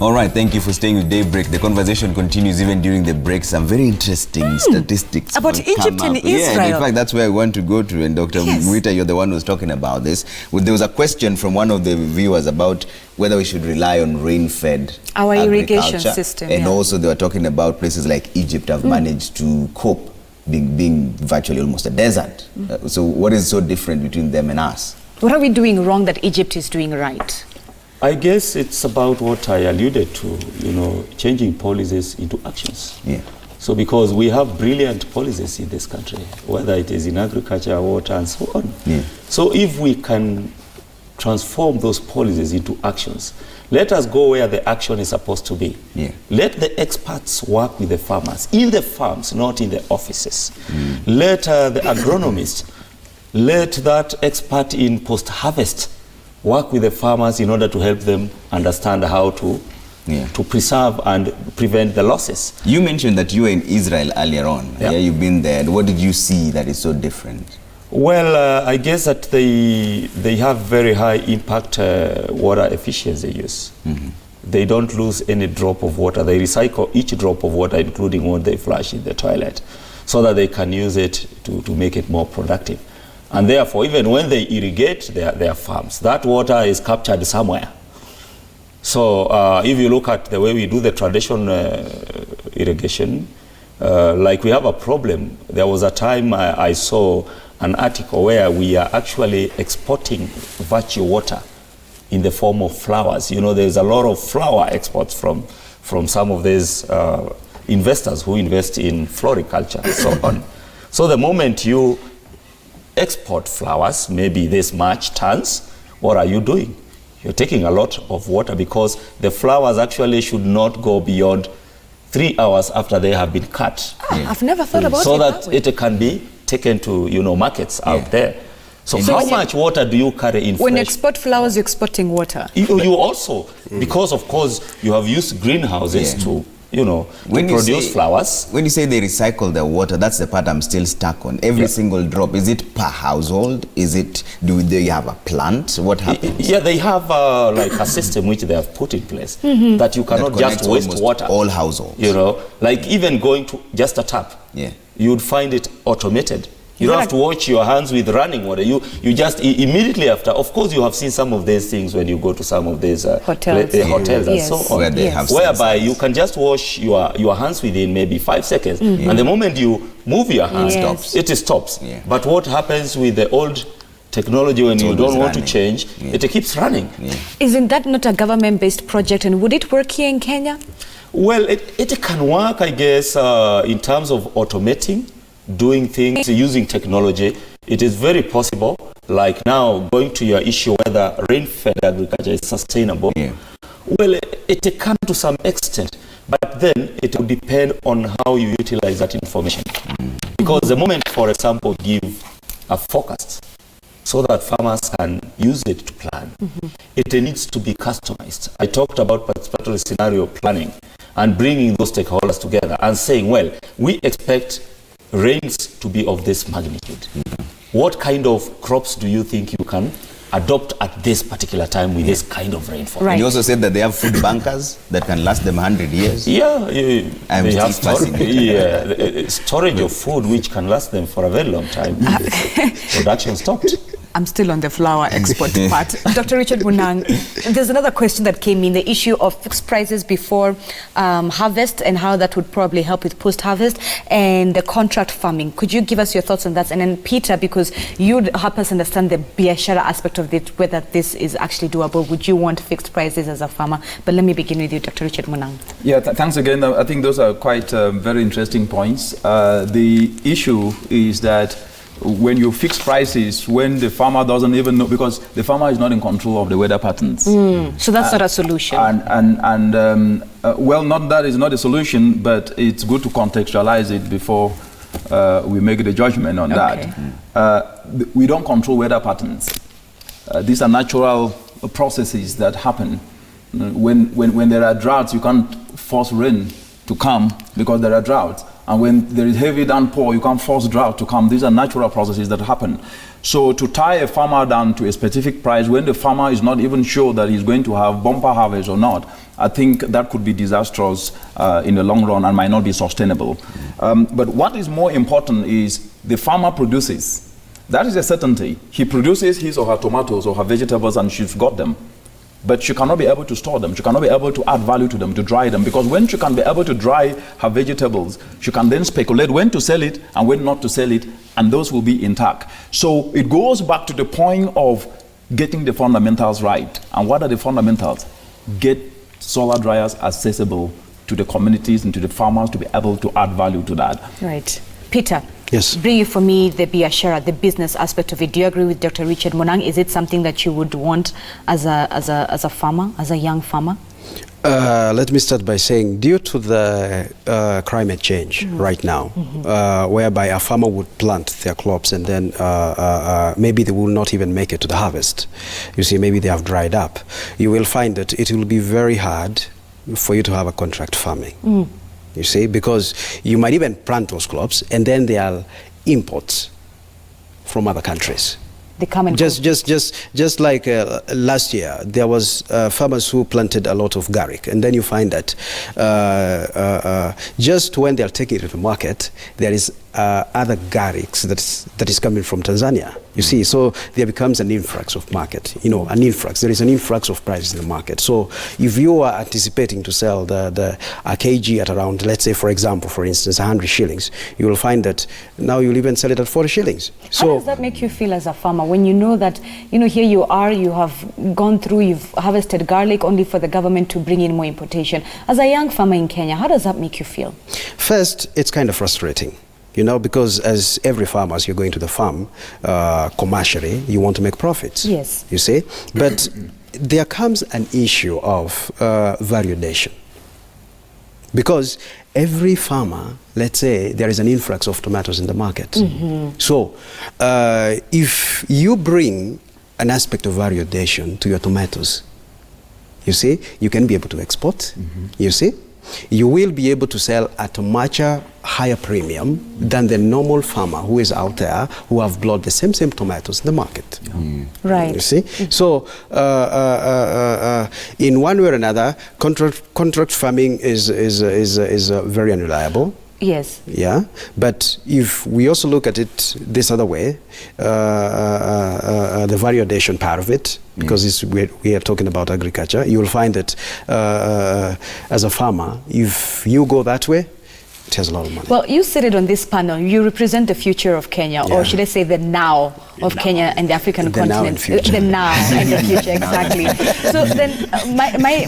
All right, thank you for staying with Daybreak. The conversation continues even during the break. Some very interesting statistics about Egypt and Israel. Yeah, in fact, that's where I want to go to. And Dr. Mwita, you're the one who's talking about this. There was a question from one of the viewers about whether we should rely on rain-fed our irrigation system. And also they were talking about places like Egypt have managed to cope being virtually almost a desert. So what is so different between them and us? What are we doing wrong that Egypt is doing right? I guess it's about what I alluded to, changing policies into actions. Yeah. So because we have brilliant policies in this country, whether it is in agriculture, water, and so on. Yeah. So if we can transform those policies into actions, let us go where the action is supposed to be. Yeah. Let the experts work with the farmers, in the farms, not in the offices. Let the agronomist, let that expert in post-harvest work with the farmers in order to help them understand how to preserve and prevent the losses. You mentioned that you were in Israel earlier on. Yeah, you've been there. What did you see that is so different? Well, I guess that they have very high impact water efficiency use. They don't lose any drop of water. They recycle each drop of water, including what they flush in the toilet, so that they can use it to make it more productive. And therefore, even when they irrigate their farms, that water is captured somewhere. So if you look at the way we do the traditional irrigation, like we have a problem. There was a time I saw an article where we are actually exporting virtue water in the form of flowers. There's a lot of flower exports from some of these investors who invest in floriculture and so on. So the moment you export flowers, maybe this much tons, what are you doing? You're taking a lot of water, because the flowers actually should not go beyond 3 hours after they have been cut. I've never thought about it. So that it can be taken to markets out there. So how much water do you carry in when fresh? you export flowers, you're exporting water. You also, because of course you have used greenhouses to produce flowers. When you say they recycle the water, that's the part I'm still stuck on. Every single drop, is it per household? Do they have a plant? What happens? Yeah, they have like a system which they have put in place that you cannot just waste water. All households. Like even going to just a tap, you'd find it automated. You don't have to wash your hands with running water. You just immediately after. Of course, you have seen some of these things when you go to some of these hotels and so on, where they have whereby you can just wash your hands within maybe 5 seconds, and the moment you move your hands, it stops. But what happens with the old technology when you don't want to change, it keeps running. Isn't that not a government-based project, and would it work here in Kenya? Well, it can work, I guess, in terms of automating, doing things using technology. It is very possible. Like now, going to your issue whether rain-fed agriculture is sustainable. Well, it can to some extent, but then it will depend on how you utilize that information. Because the moment, for example, give a forecast so that farmers can use it to plan, it needs to be customized. I talked about participatory scenario planning and bringing those stakeholders together and saying, well, we expect rains to be of this magnitude. What kind of crops do you think you can adopt at this particular time with this kind of rainfall? You also said that they have food bunkers that can last them 100 years. Yeah, they have storage of food which can last them for a very long time. Production stopped. I'm still on the flower export part. Dr. Richard Munang, there's another question that came in, the issue of fixed prices before harvest and how that would probably help with post-harvest, and the contract farming. Could you give us your thoughts on that? And then Peter, because you'd help us understand the biashara aspect of it, whether this is actually doable. Would you want fixed prices as a farmer? But let me begin with you, Dr. Richard Munang. Yeah, thanks again. I think those are quite very interesting points. The issue is that when you fix prices, when the farmer doesn't even know, because the farmer is not in control of the weather patterns. So that's not a solution. Well, not that is not a solution, but it's good to contextualize it before we make the judgment on that. We don't control weather patterns. These are natural processes that happen. When there are droughts, you can't force rain to come because there are droughts. And when there is heavy downpour, you can't force drought to come. These are natural processes that happen. So to tie a farmer down to a specific price when the farmer is not even sure that he's going to have bumper harvest or not, I think that could be disastrous in the long run and might not be sustainable. But what is more important is the farmer produces. That is a certainty. He produces his or her tomatoes or her vegetables and she's got them. But she cannot be able to store them. She cannot be able to add value to them, to dry them. Because when she can be able to dry her vegetables, she can then speculate when to sell it and when not to sell it, and those will be intact. So it goes back to the point of getting the fundamentals right. And what are the fundamentals? Get solar dryers accessible to the communities and to the farmers to be able to add value to that. Right. Peter. Yes. Bring you for me the biashara, the business aspect of it. Do you agree with Dr. Richard Munang? Is it something that you would want as a farmer, as a young farmer? Let me start by saying, due to the climate change right now, whereby a farmer would plant their crops and then maybe they will not even make it to the harvest. You see, maybe they have dried up. You will find that it will be very hard for you to have a contract farming. You see, because you might even plant those crops and then there are imports from other countries. They come and just like last year, there was farmers who planted a lot of garlic, and then you find that just when they are taking it to the market, there is other garlics that is coming from Tanzania. You see, so there becomes an influx of market. You know, an influx. There is an influx of prices in the market. So if you are anticipating to sell a kg at around, let's say, for example, for instance, 100 shillings, you will find that now you'll even sell it at 40 shillings. So how does that make you feel as a farmer when you know that, you know, here you are, you have gone through, you've harvested garlic only for the government to bring in more importation. As a young farmer in Kenya, how does that make you feel? First, it's kind of frustrating. You know, because as every farmer, as you're going to the farm, commercially, you want to make profits. Yes. You see? But there comes an issue of variation. Because every farmer, let's say, there is an influx of tomatoes in the market. So, if you bring an aspect of variation to your tomatoes, you see, you can be able to export, you see? You will be able to sell at a much higher premium than the normal farmer who is out there who have bought the same tomatoes in the market. Right. You see? So, in one way or another, contract farming is very unreliable. Yes. Yeah, but if we also look at it this other way, the variation part of it, because we are talking about agriculture, you will find that as a farmer, if you go that way, it has a lot of money. Well, you seated on this panel, you represent the future of Kenya, or should I say the now of Kenya and the African continent. Now and future. The now and the future, exactly. So then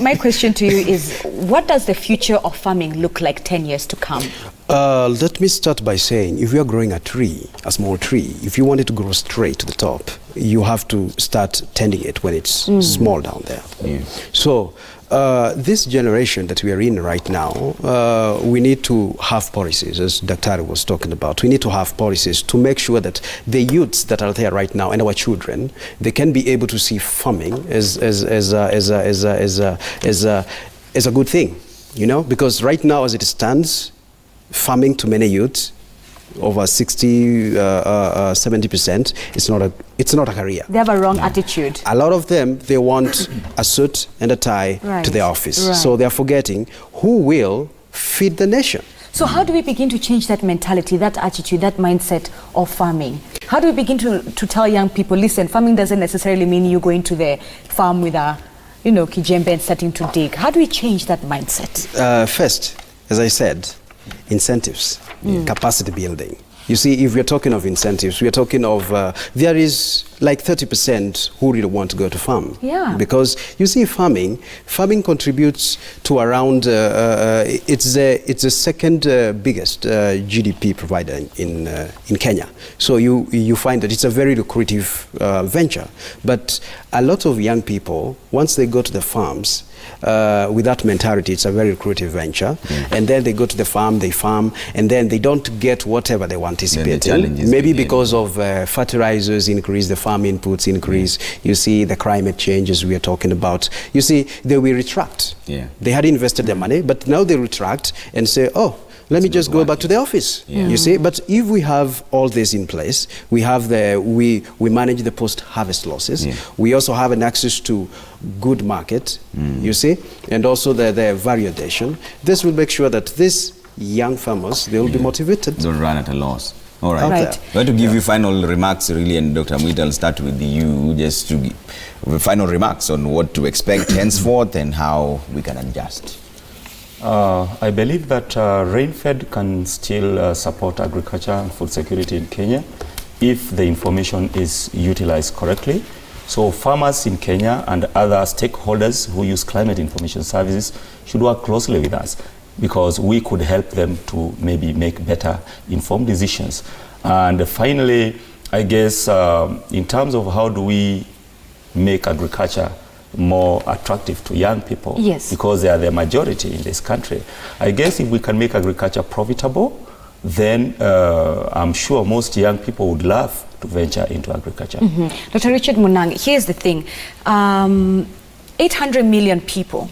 my question to you is, what does the future of farming look like 10 years to come? Let me start by saying, if you are growing a tree, a small tree, if you want it to grow straight to the top, you have to start tending it when it's small down there. So this generation that we are in right now, we need to have policies, as Dr. was talking about. We need to have policies to make sure that the youths that are there right now and our children, they can be able to see farming as a good thing, you know, because right now as it stands, farming to many youths, over 60, 70%, it's not a career. They have a wrong attitude. A lot of them, they want a suit and a tie to their office. So they're forgetting who will feed the nation. So how do we begin to change that mentality, that attitude, that mindset of farming? How do we begin to tell young people, listen, farming doesn't necessarily mean you going to the farm with a, you know, kijembe and starting to dig. How do we change that mindset? First, as I said, incentives, capacity building. You see, if we're talking of incentives, we're talking of, there is like 30% who really want to go to farm. Yeah. Because you see, farming contributes to around, it's the second biggest GDP provider in Kenya. So you find that it's a very lucrative venture. But a lot of young people, once they go to the farms, with that mentality, it's a very lucrative venture. And then they go to the farm, they farm, and then they don't get whatever they were anticipating. Maybe because of fertilizers increase, the farm inputs increase. You see the climate changes we are talking about. You see, they will retract. Yeah. They had invested their money, but now they retract and say, oh, let me just go back to the office. Yeah. You see, but if we have all this in place, we have we manage the post-harvest losses. Yeah. We also have an access to good market, you see, and also the variation. This will make sure that these young farmers, they will be motivated. Don't run at a loss. All right. Right. I'm going to give you final remarks, really, and Dr. Mwita, I'll start with you, just to give final remarks on what to expect henceforth and how we can adjust. I believe that rain-fed can still support agriculture and food security in Kenya if the information is utilized correctly. So farmers in Kenya and other stakeholders who use climate information services should work closely with us, because we could help them to maybe make better informed decisions. And finally, I guess in terms of how do we make agriculture more attractive to young people, yes, because they are the majority in this country. I guess if we can make agriculture profitable, then I'm sure most young people would love to venture into agriculture. Dr. Richard Munang, here's the thing. 800 million people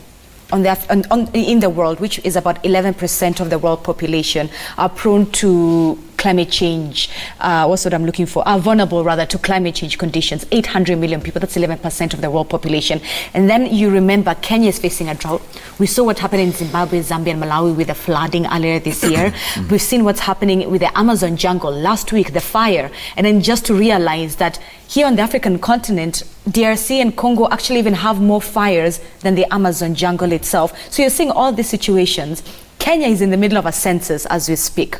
in the world, which is about 11% of the world population, are prone to climate change, what's what I'm looking for, are vulnerable rather to climate change conditions. 800 million people, that's 11% of the world population. And then you remember Kenya is facing a drought. We saw what happened in Zimbabwe, Zambia and Malawi with the flooding earlier this year. We've seen what's happening with the Amazon jungle last week, the fire. And then just to realize that here on the African continent, DRC and Congo actually even have more fires than the Amazon jungle itself. So you're seeing all these situations. Kenya is in the middle of a census as we speak.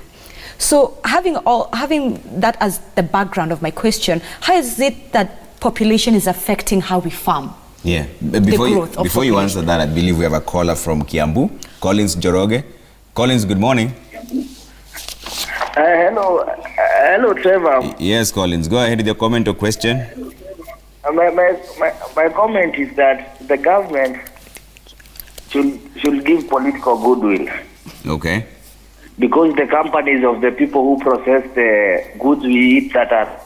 So having that as the background of my question, how is it that population is affecting how we farm? Yeah, before you answer that, I believe we have a caller from Kiambu, Collins Joroge. Collins, good morning. Hello, Trevor. Yes, Collins, go ahead with your comment or question. My comment is that the government should give political goodwill. Okay. Because the companies of the people who process the goods we eat that are...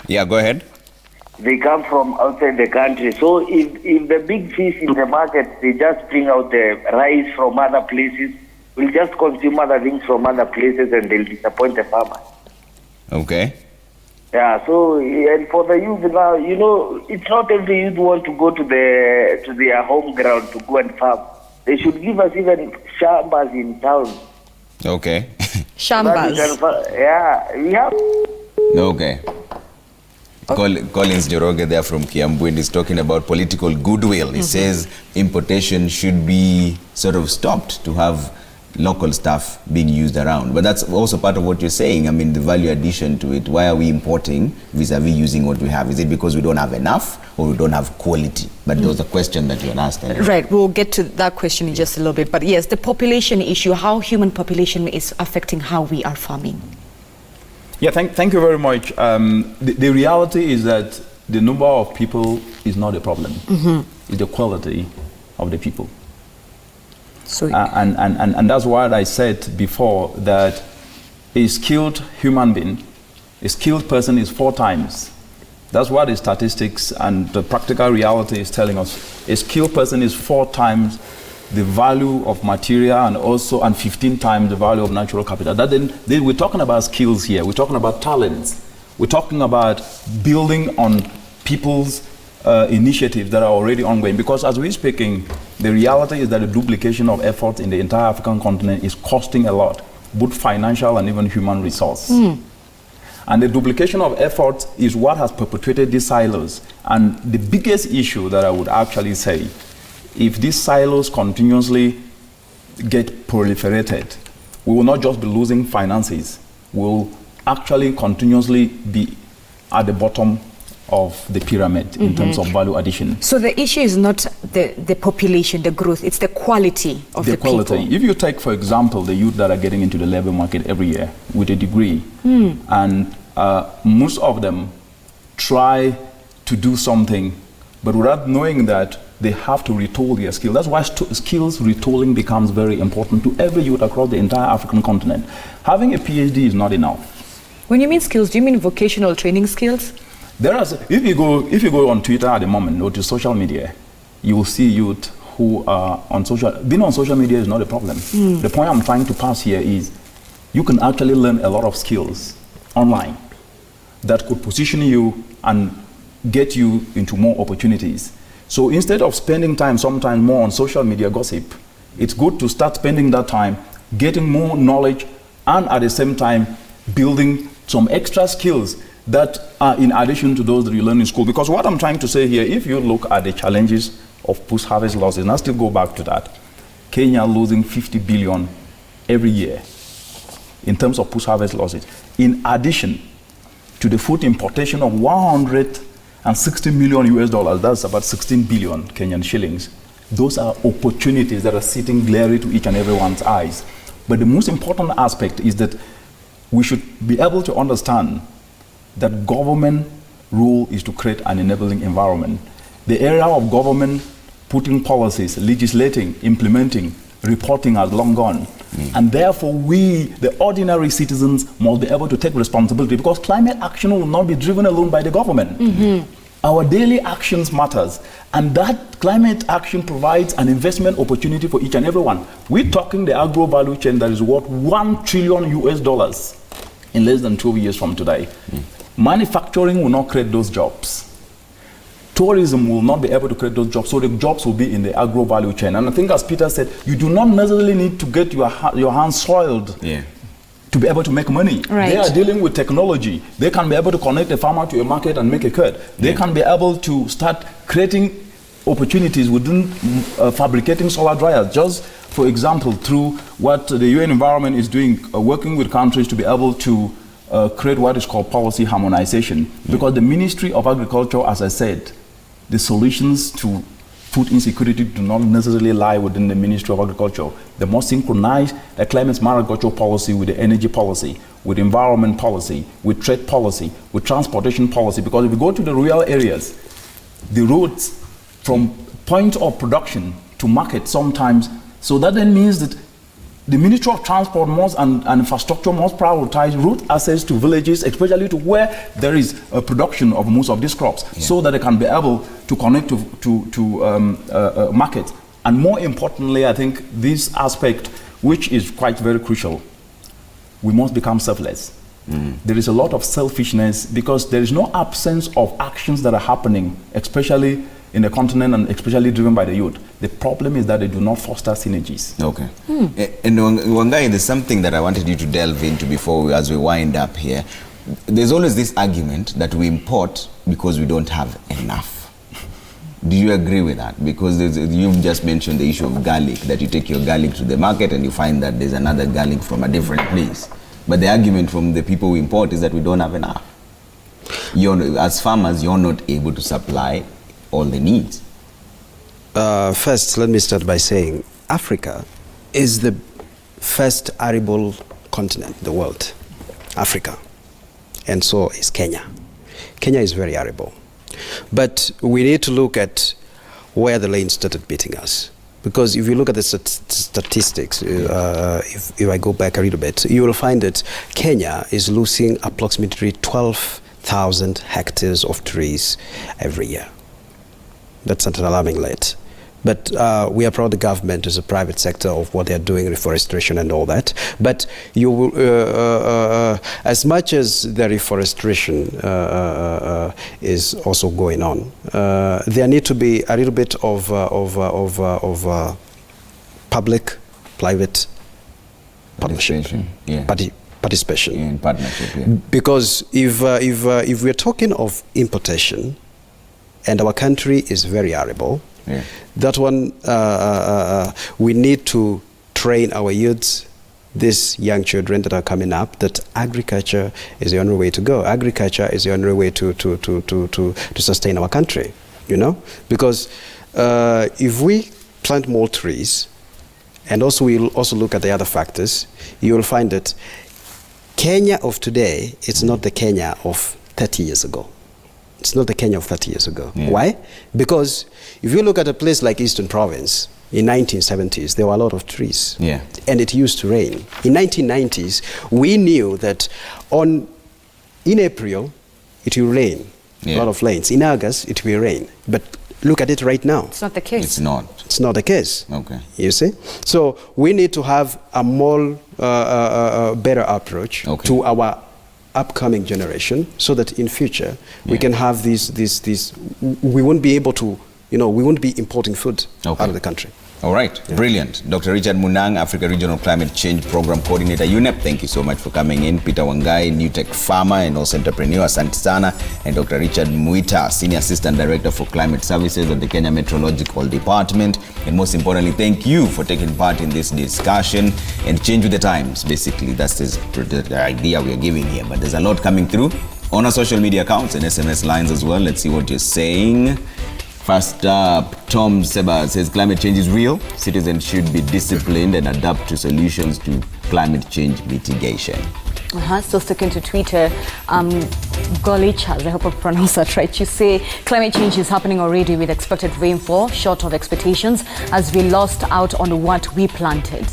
Yeah, go ahead. They come from outside the country. So if the big fish in the market, they just bring out the rice from other places, we'll just consume other things from other places and they'll disappoint the farmer. Okay. Yeah, so, and for the youth now, you know, it's not every youth want to go to their home ground to go and farm. They should give us even shambas in town. Okay. Shambas. Yeah, we have. Okay. Collins Joroge there from Kiambu is talking about political goodwill. He says importation should be sort of stopped to have local stuff being used around. But that's also part of what you're saying. I mean, the value addition to it. Why are we importing vis-a-vis using what we have? Is it because we don't have enough or we don't have quality? But there was a question that you had asked. Right, we'll get to that question in just a little bit. But yes, the population issue, how human population is affecting how we are farming. Yeah, thank you very much. The reality is that the number of people is not a problem. It's the quality of the people. So and that's why I said before that a skilled human being, a skilled person is 4 times. That's what the statistics and the practical reality is telling us. A skilled person is 4 times the value of material and 15 times the value of natural capital. We're talking about skills here. We're talking about talents. We're talking about building on people's initiatives that are already ongoing. Because as we're speaking, the reality is that the duplication of effort in the entire African continent is costing a lot, both financial and even human resource. And the duplication of effort is what has perpetuated these silos. And the biggest issue that I would actually say, if these silos continuously get proliferated, we will not just be losing finances, we'll actually continuously be at the bottom of the pyramid in terms of value addition. So the issue is not the population, the growth, it's the quality of the quality. people. If you take, for example, the youth that are getting into the labor market every year with a degree, and most of them try to do something, but without knowing that they have to retool their skill. That's why skills retooling becomes very important to every youth across the entire African continent. Having a PhD is not enough. When you mean skills, do you mean vocational training skills? If you go on Twitter at the moment or to social media, you will see youth who are on social. Being on social media is not a problem. The point I'm trying to pass here is you can actually learn a lot of skills online that could position you and get you into more opportunities. So instead of spending time sometimes more on social media gossip, it's good to start spending that time getting more knowledge and at the same time building some extra skills that are in addition to those that you learn in school. Because what I'm trying to say here, if you look at the challenges of post-harvest losses, and I still go back to that, Kenya losing 50 billion every year in terms of post-harvest losses. In addition to the food importation of 160 million US dollars, that's about 16 billion Kenyan shillings. Those are opportunities that are sitting glaring to each and everyone's eyes. But the most important aspect is that we should be able to understand that government role is to create an enabling environment. The area of government putting policies, legislating, implementing, reporting has long gone. And therefore we, the ordinary citizens, must be able to take responsibility, because climate action will not be driven alone by the government. Our daily actions matters, and that climate action provides an investment opportunity for each and everyone. We're talking the agro value chain that is worth $1 trillion US dollars in less than 12 years from today. Manufacturing will not create those jobs. Tourism will not be able to create those jobs, so the jobs will be in the agro value chain. And I think, as Peter said, you do not necessarily need to get your hands soiled to be able to make money. Right. They are dealing with technology. They can be able to connect a farmer to a market and make a cut. They can be able to start creating opportunities within fabricating solar dryers. Just for example, through what the UN Environment is doing, working with countries to be able to create what is called policy harmonization. Because the Ministry of Agriculture, as I said, the solutions to food insecurity do not necessarily lie within the Ministry of Agriculture. They must synchronize the climate smart agriculture policy with the energy policy, with environment policy, with trade policy, with transportation policy. Because if you go to the rural areas, the roads from point of production to market sometimes, so that then means that the Ministry of Transport and Infrastructure must prioritize route access to villages, especially to where there is a production of most of these crops, so that they can be able to connect to markets. And more importantly, I think this aspect, which is quite very crucial, we must become selfless. There is a lot of selfishness because there is no absence of actions that are happening, especially in the continent and especially driven by the youth. The problem is that they do not foster synergies. Okay. And Wangai, there's something that I wanted you to delve into as we wind up here. There's always this argument that we import because we don't have enough. Do you agree with that? Because you've just mentioned the issue of garlic, that you take your garlic to the market and you find that there's another garlic from a different place. But the argument from the people we import is that we don't have enough. As farmers, you're not able to supply all the needs. First, let me start by saying Africa is the first arable continent in the world. Africa. And so is Kenya. Kenya is very arable. But we need to look at where the lane started beating us. Because if you look at the statistics, if I go back a little bit, you will find that Kenya is losing approximately 12,000 hectares of trees every year. That's an alarming rate. But we are proud the government is a private sector of what they are doing, reforestation and all that. But you will, as much as the reforestation is also going on, there need to be a little bit of public-private partnership, participation. In partnership, Because if we're talking of importation, and our country is very arable, that one, we need to train our youths, these young children that are coming up, that agriculture is the only way to go. Agriculture is the only way to sustain our country, you know? Because if we plant more trees, and also we'll also look at the other factors, you will find that Kenya of today is not the Kenya of 30 years ago. It's not the Kenya of 30 years ago. Why? Because if you look at a place like Eastern Province, in 1970s, there were a lot of trees. And it used to rain. In 1990s, we knew that on in April, it will rain, a lot of rains. In August, it will rain. But look at it right now. It's not the case. It's not. It's not the case. Okay. You see? So we need to have a more better approach to our upcoming generation, so that in future we can have these. We won't be able to, we won't be importing food out of the country. All right, brilliant. Dr. Richard Munang, Africa Regional Climate Change Program Coordinator, UNEP, thank you so much for coming in. Peter Wangai, New Tech Farmer and also entrepreneur, asante sana. And Dr. Richard Muita, Senior Assistant Director for Climate Services at the Kenya Meteorological Department. And most importantly, thank you for taking part in this discussion and change with the times. Basically, that's the idea we are giving here. But there's a lot coming through on our social media accounts and SMS lines as well. Let's see what you're saying. First up, Tom Seba says climate change is real. Citizens should be disciplined and adapt to solutions to climate change mitigation. So sticking to Twitter, Golichas, I hope I pronounced that right, you say climate change is happening already with expected rainfall short of expectations as we lost out on what we planted.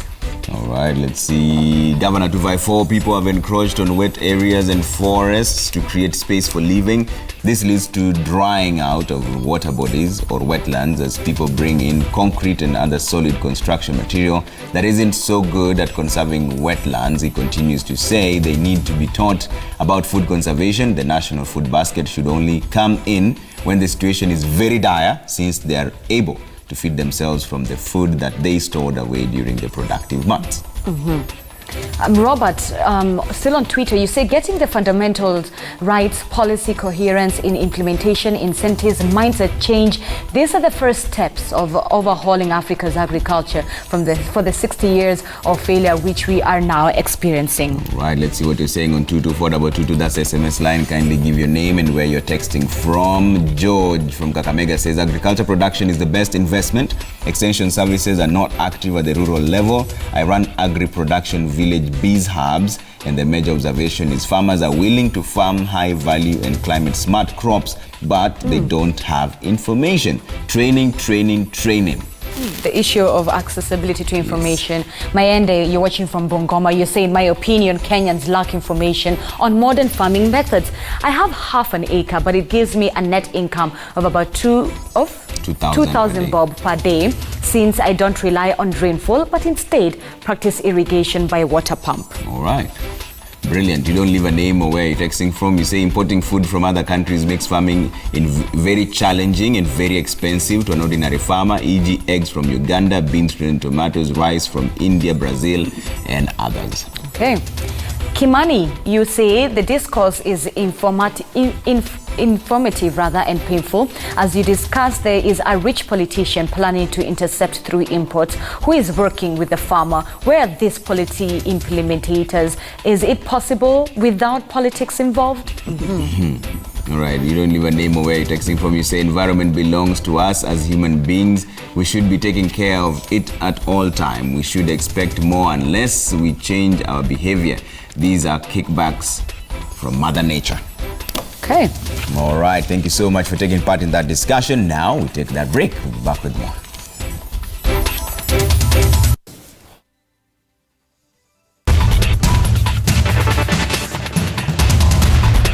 All right, let's see. Governor 254, people have encroached on wet areas and forests to create space for living. This leads to drying out of water bodies or wetlands as people bring in concrete and other solid construction material that isn't so good at conserving wetlands. He continues to say they need to be taught about food conservation. The national food basket should only come in when the situation is very dire, since they are able to feed themselves from the food that they stored away during the productive months. Robert, still on Twitter, you say getting the fundamentals rights, policy coherence in implementation, incentives, mindset change. These are the first steps of overhauling Africa's agriculture for the 60 years of failure which we are now experiencing. Right, let's see what you're saying on 22422. That's SMS line. Kindly give your name and where you're texting from. George from Kakamega says agriculture production is the best investment. Extension services are not active at the rural level. I run agri-production village bees hubs, and the major observation is farmers are willing to farm high value and climate smart crops, but they don't have information. Training. The issue of accessibility to information. Mayende, you're watching from Bungoma. You say, in my opinion, Kenyans lack information on modern farming methods. I have half an acre, but it gives me a net income of about 2,000 bob per day, since I don't rely on rainfall, but instead practice irrigation by water pump. All right. Brilliant. You don't leave a name or where you're texting from. You say importing food from other countries makes farming very challenging and very expensive to an ordinary farmer, e.g. eggs from Uganda, beans, tomatoes, rice from India, Brazil, and others. Okay. Kimani, you say the discourse is informative and painful. As you discuss, there is a rich politician planning to intercept through imports who is working with the farmer. Where are these policy implementators? Is it possible without politics involved? All right, you don't leave a name or where you're texting from. You say environment belongs to us as human beings. We should be taking care of it at all time. We should expect more unless we change our behavior. These are kickbacks from Mother Nature. Okay. All right, thank you so much for taking part in that discussion. Now we take that break. We'll be back with more.